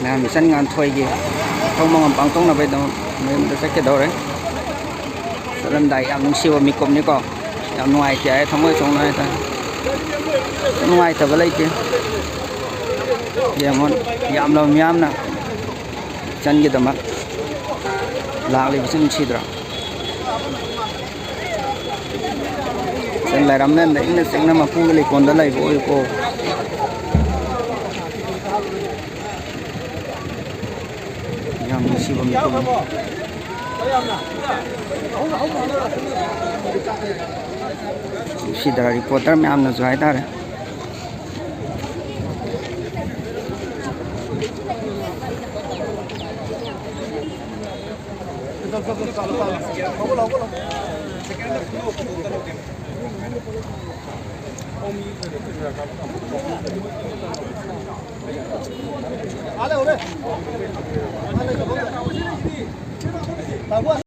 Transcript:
ma'am सन गान थोइगे थोमंग पांगतों ना बेदम मैम द सके दौरे सलमदाई याम नुसिबो मिकोमनिको याम नुआइते आय थमोय चोंनाय ता नुआइतबा लैते येमोन याम लो म्यामना चनगे दमा लागले बिसुन छिद्रा सन लाइरामने द इन सिंगना मपुगे ले कोंदा लाइबो ओइको याम नुसिबो मिकोम सीधा रिपोर्टर में आमना जो है तारे